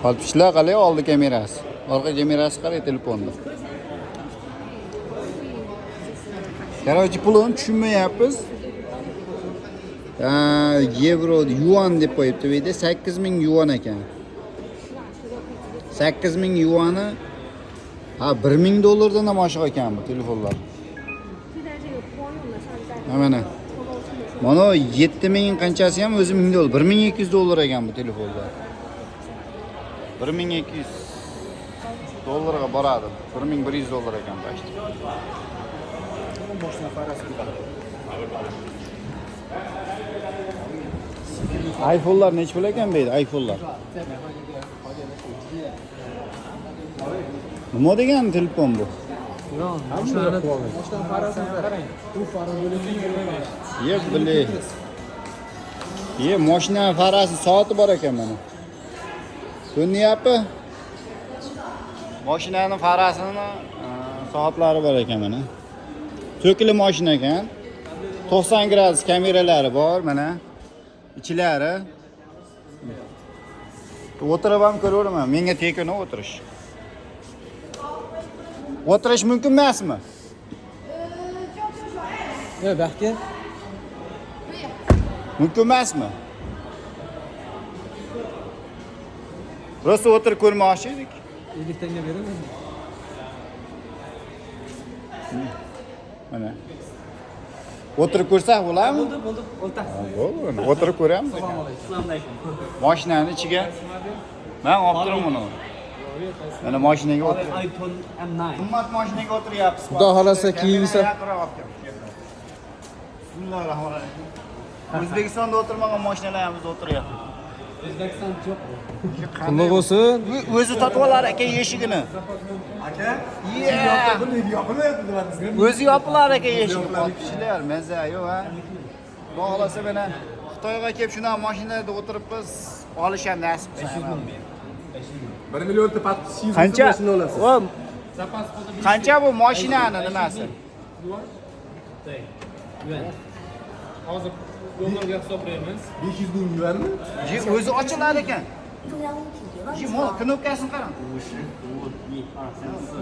Oltmishlar qalay oldi kamerasi. Orqa kamerasi qalay telefonda. Короче, pulini tushunmayapmiz. Yevro, yuan deb qo'yibdi bu yerda 8000 yuan ekan. 8000 yuani 1000 dollardan ham oshiq ekan bu telefonlar. Mana. Mana 7000 qanchasi ham o'zi 1000 dollar, 1200 dollar ekan bu telefonlar. 1200 dollarga boradi. 1100 dollar ekan başta. iPhone'lar necha pul ekan bu yerda? iPhone'lar. Nima degan telefon bu? Ye bile. Ye mashina farasi soati bor ekan mana. Ko'ryapti? Mashinaning farasini soatlari bor ekan mana. To'kili mashina ekan. 90 gradus kameralari bor mana. İçilari. O'tirib ham ko'raveraman. Menga tekuni o'tirish. O'tirish mumkin emasmi? Yo'q, baxtga. Mumkin emasmi? Rosa o'tirib ko'rmoqchi edik. 50 tanga beraman. Mana. O'tirib ko'rsak bo'ladimi? Bo'ldi, o'ltasi. Bo'ldi, o'tirib ko'ramiz. Assalomu alaykum. Mashinani ichiga men olib turaman uni. Mana mashinaga o'tir. iPhone M9. Qimmat mashinaga o'tiryapsiz. Xudo xolasa kiyinsa. Bismillahirrohmanirrohim. O'zbekistonda o'tirmagan mashinalarimiz o'tiryapti. O'zbekiston yo'q. Qulluq bo'lsin. O'zi tatib olar aka eshigini. Aka? Yo'qmayapti. O'zi yopilar aka eshigini. Oltmishlar, mazza yo'q ha. Xudo xolasa mana Xitoyga kelib shunaqa mashinalarda o'tiribmiz. Olish ham nasib qilsa. 1 millionta podpischiz Qancha? mashina olasiz. Qancha bu mashinani nimasi? Hozir dollarga hisoblaymiz. 500 ming yuanmi? O'zi ochilar ekan. Knopkasini qarang.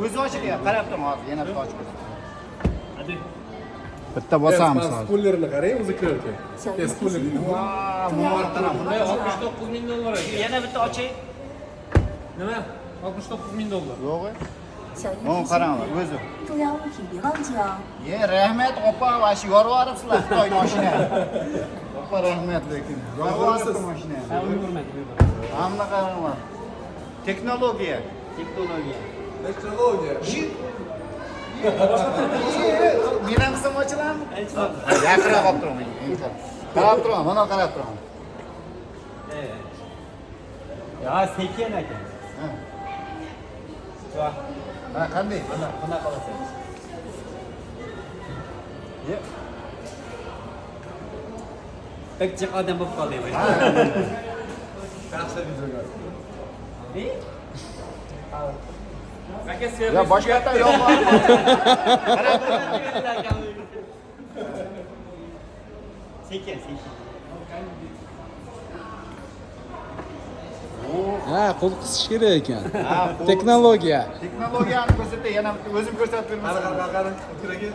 O'zi ochilyapti. Qarab turing hozir, yana bitta ochib ko'rsating. Bitta bosamiz hozir. Spoilerini qarang, o'zi kiradi. Spoiler deydi. Muvartaram. 69 ming dollar ekan. Yana bitta ochay. Nima? 69 ming dollar. Yo'q. Mana qaranglar, o'zi. 重要物品别忘记哦。 Ye, rahmat opa, va shu yorvoribsizlar Xitoy mashinani. Opa, rahmat lekin. Yorvoribsiz mashinani. Hamma qaranglar. Texnologiya. Texnologiya. Meni ham qisam ochiladimi? Yaqinroq olib turaman. Qarab turaman, mana qarab turaman. Ya sekin ekan. Ha, qanday? Mana qolasan. Ye. Takchiq odam bo'lib qoldi bu. Yaxshi videoga. Aka Ya boshqa yerda yo'q. sekin. Ha, qo'l qisish kerak ekan. Ha, qo'l- Texnologiya. Texnologiyani ko'rsatay, yana bitta o'zim ko'rsatib bermasam. Qara. O'tiraga.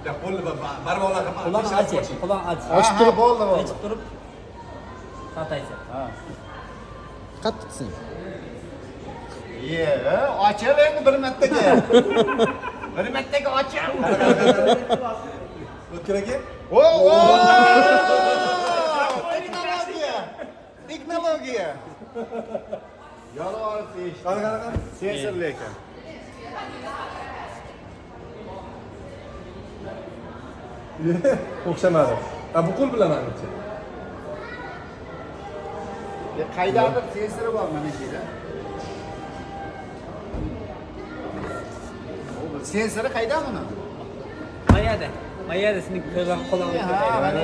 Ya qo'lni barmoqlar Quloq och. Quloq och. Ochib turib bo'ldi. Ochib turib tataysan. Ha. Qattiqsan. Ye, ochil endi bir martaga. Bir martaga ochil. O'tiraga. Texnologiya. Yorib eshit. Qara. Sensorli ekan. O'xshamadi. Bu qo'l bilan manimcha. Qaydadir sensori bor mana shu yerda. Sensori qayda buni? Mayada sening ko'zdan qo'lingga. Ha, mana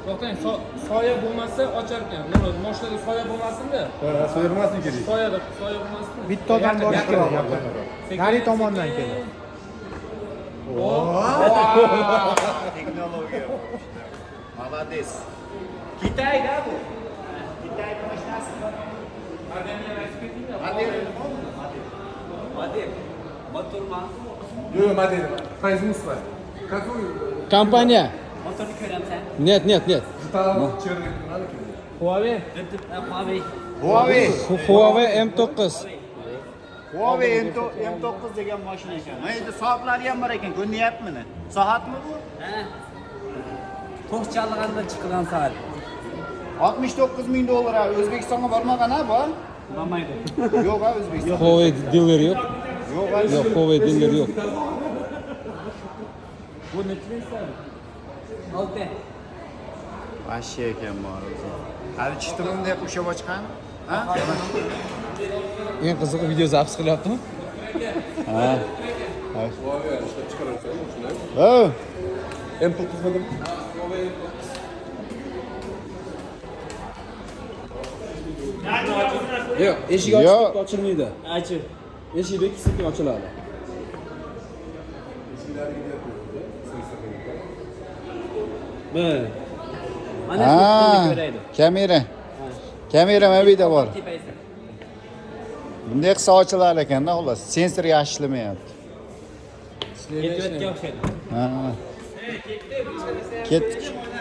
To'xtang, soya bo'lmasa ochar ekan. Nima, mashinaga soya bo'lmasin-da. So'yirmaslik kerak. Soya bo'lmasin. Bitta odam borish kerak. Nari tomondan keladi. Texnologiya. Молодец. Kitayda bu. Kitayda mashina Model. Motorma. Yo'q, model. Qaysinisi bor? Какой? Kompaniya. Motorni ko'ramsan. Net. Gitar, chernik, nima kerak? Huawei. Huawei. Huawei. Huawei M9. Huawei M9 degan mashina ekan. Mana endi soatlari ham bor ekan, ko'rinyaptimi? Soatmi bu? Ha. To'q chalg'anda chiqqan soat. 69 ming dollar ha. O'zbekistonga bormagan ha bu? Bo'lmaydi. Yo'q ha O'zbekiston. Huawei dealer yo'q. Yo'q ha. Yo'q, Huawei dealer yo'q. Bu nechidan? 6. Vashshe ekan bor o'zi. Hali chiqdimi bunday qo'shib ochgan? Ha? Eng qizig'i video zapis qilyaptimi? Ha. Huawei ishlab chiqarayotgan shuni. Ha. M9 dedim. Yo'q, eshik Yo'q. ochiq ochilmaydi. Achi. Eshik ikki sekin ochiladi. Mana Ha. shu ko'raydi. Kamera mavida bor. Tepasi. Bunday qilsa ochilar ekanda, xullas. Sensor yaxshi ishlamayapti. Ketayotgan o'xshaydi. Ha. Ketdik.